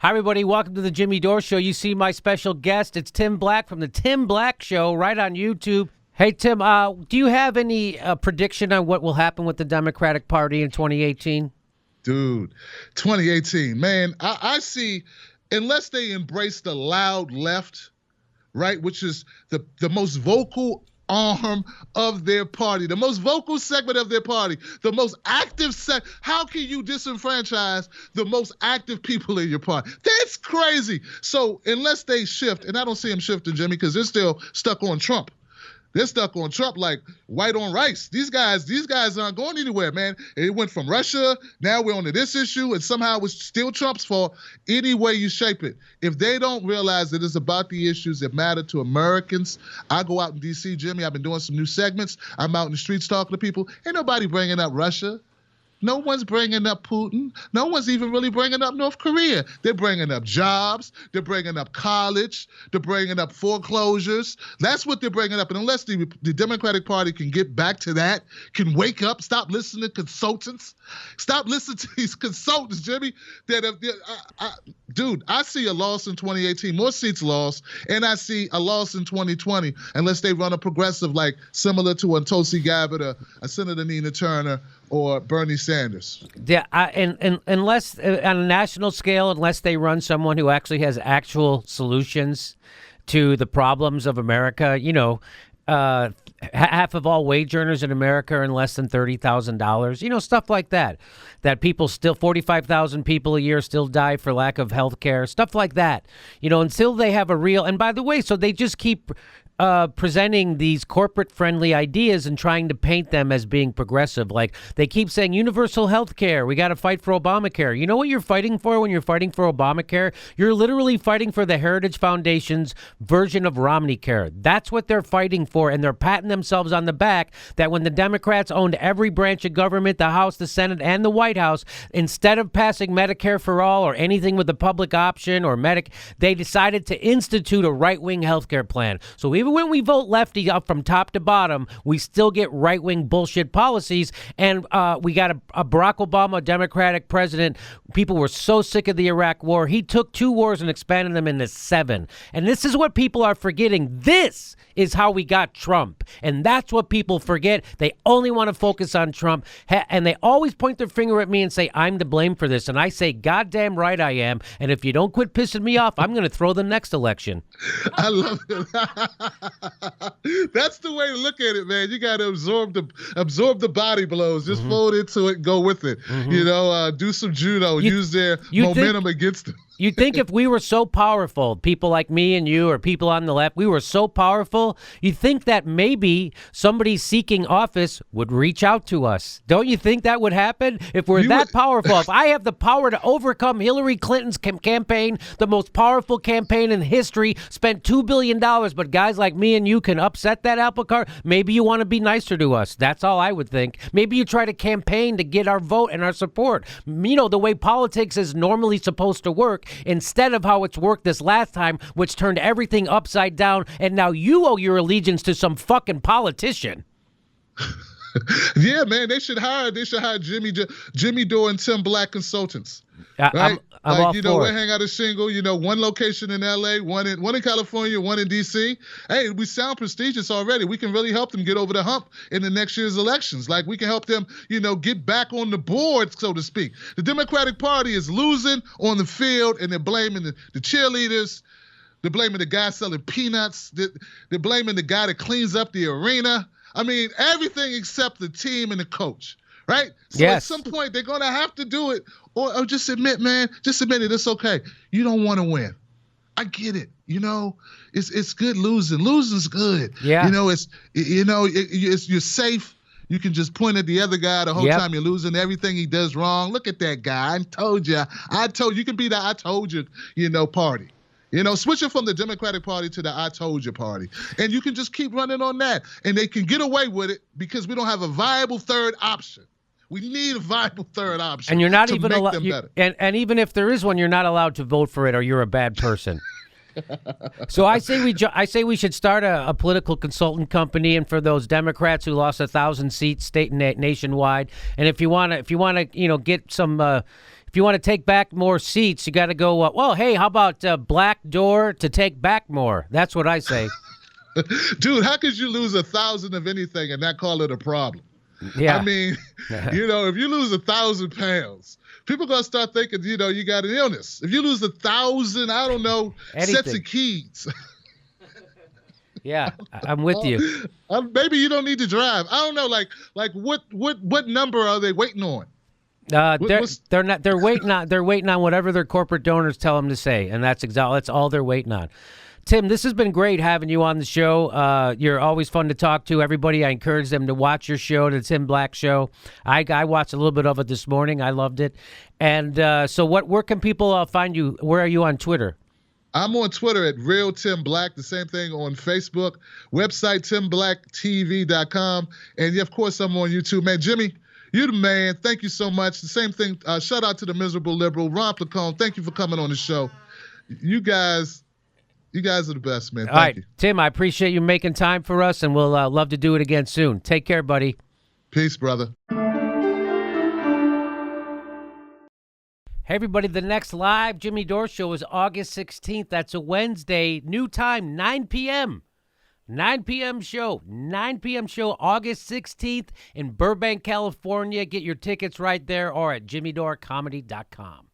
Hi, everybody. Welcome to the Jimmy Dore Show. You see my special guest. It's Tim Black from the Tim Black Show right on YouTube. Hey, Tim, do you have any prediction on what will happen with the Democratic Party in 2018? Dude, 2018, man, I see, unless they embrace the loud left, right, which is the most vocal arm of their party, the most vocal segment of their party, the most active how can you disenfranchise the most active people in your party? That's crazy. So unless they shift, and I don't see them shifting, Jimmy, because they're still stuck on Trump. They're stuck on Trump like white on rice. These guys aren't going anywhere, man. It went from Russia, now we're on to this issue, and somehow it's still Trump's fault any way you shape it. If they don't realize that it's about the issues that matter to Americans, I go out in D.C., Jimmy, I've been doing some new segments. I'm out in the streets talking to people. Ain't nobody bringing up Russia. No one's bringing up Putin. No one's even really bringing up North Korea. They're bringing up jobs. They're bringing up college. They're bringing up foreclosures. That's what they're bringing up. And unless the Democratic Party can get back to that, can wake up, stop listening to consultants, stop listening to these consultants, Jimmy. Dude, I see a loss in 2018, more seats lost, and I see a loss in 2020 unless they run a progressive like similar to a Tulsi Gabbard, a Senator Nina Turner, or Bernie Sanders. Yeah, and unless on a national scale, unless they run someone who actually has actual solutions to the problems of America, half of all wage earners in America earn less than $30,000. Stuff like that. That people still 45,000 people a year still die for lack of health care. Stuff like that. Until they have a real. And by the way, so they just keep presenting these corporate-friendly ideas and trying to paint them as being progressive. Like they keep saying universal health care. We got to fight for Obamacare. You know what you're fighting for when you're fighting for Obamacare? You're literally fighting for the Heritage Foundation's version of Romney Care. That's what they're fighting for, and they're patting themselves on the back that when the Democrats owned every branch of government, the House, the Senate, and the White House, instead of passing Medicare for all or anything with the public option or they decided to institute a right-wing health care plan. So even when we vote lefty up from top to bottom, we still get right-wing bullshit policies. And we got a Barack Obama, Democratic president. People were so sick of the Iraq war. He took 2 wars and expanded them into 7. And this is what people are forgetting. This is how we got Trump. And that's what people forget. They only want to focus on Trump. And they always point their finger at me and say, I'm to blame for this. And I say, goddamn right I am. And if you don't quit pissing me off, I'm going to throw the next election. I love it. That's the way to look at it, man. You got to absorb the body blows. Just fold into it, go with it. Do some judo, use their momentum against them. You think if we were so powerful, people like me and you or people on the left, we were so powerful, you think that maybe somebody seeking office would reach out to us. Don't you think that would happen? If we're powerful, if I have the power to overcome Hillary Clinton's campaign, the most powerful campaign in history, spent $2 billion, but guys like me and you can upset that apple cart, maybe you want to be nicer to us. That's all I would think. Maybe you try to campaign to get our vote and our support. The way politics is normally supposed to work, instead of how it's worked this last time, which turned everything upside down, and now you owe your allegiance to some fucking politician. Yeah, man, they should hire Jimmy Dore and Tim Black consultants. Right? I'm all for we it. hang out a shingle, one location in LA, one in California, one in DC. Hey, we sound prestigious already. We can really help them get over the hump in the next year's elections. Like we can help them, get back on the board, so to speak. The Democratic Party is losing on the field, and they're blaming the cheerleaders. They're blaming the guy selling peanuts. They're blaming the guy that cleans up the arena. I mean, everything except the team and the coach, right? So yes. At some point, they're going to have to do it, or just admit, man, it. It's okay. You don't want to win. I get it. It's good losing. Losing's good. Yeah. You're safe. You can just point at the other guy the whole time you're losing. Everything he does wrong. Look at that guy. I told you. You can be the I told you, party. Switching from the Democratic Party to the I told you party. And you can just keep running on that. And they can get away with it because we don't have a viable third option. We need a viable third option. And you're not even allowed. And even if there is one, you're not allowed to vote for it, or you're a bad person. So I say we should start a political consultant company, and for those Democrats who lost 1,000 seats state and nationwide, and if you want to get some. if you want to take back more seats, you got to go, well, hey, how about BlackDore to take back more? That's what I say. Dude, how could you lose 1,000 of anything and not call it a problem? Yeah. I mean, if you lose 1,000 pounds, people going to start thinking, you got an illness. If you lose 1,000, I don't know, sets of keys. Yeah, I'm with you. Maybe you don't need to drive. I don't know, like what number are they waiting on? They're not. They're waiting on. They're waiting on whatever their corporate donors tell them to say, and that's all they're waiting on. Tim, this has been great having you on the show. You're always fun to talk to. Everybody, I encourage them to watch your show, the Tim Black Show. I watched a little bit of it this morning. I loved it. And so, where can people find you? Where are you on Twitter? I'm on Twitter at Real Tim Black. The same thing on Facebook. Website TimBlackTV.com. And yeah, of course, I'm on YouTube. Man, Jimmy, you're the man. Thank you so much. The same thing. Shout out to the Miserable Liberal, Ron Placone. Thank you for coming on the show. You guys are the best, man. Thank you. Tim, I appreciate you making time for us, and we'll love to do it again soon. Take care, buddy. Peace, brother. Hey, everybody, the next live Jimmy Dore show is August 16th. That's a Wednesday, new time, 9 p.m. 9 p.m. show, August 16th in Burbank, California. Get your tickets right there or at jimmydoorecomedy.com.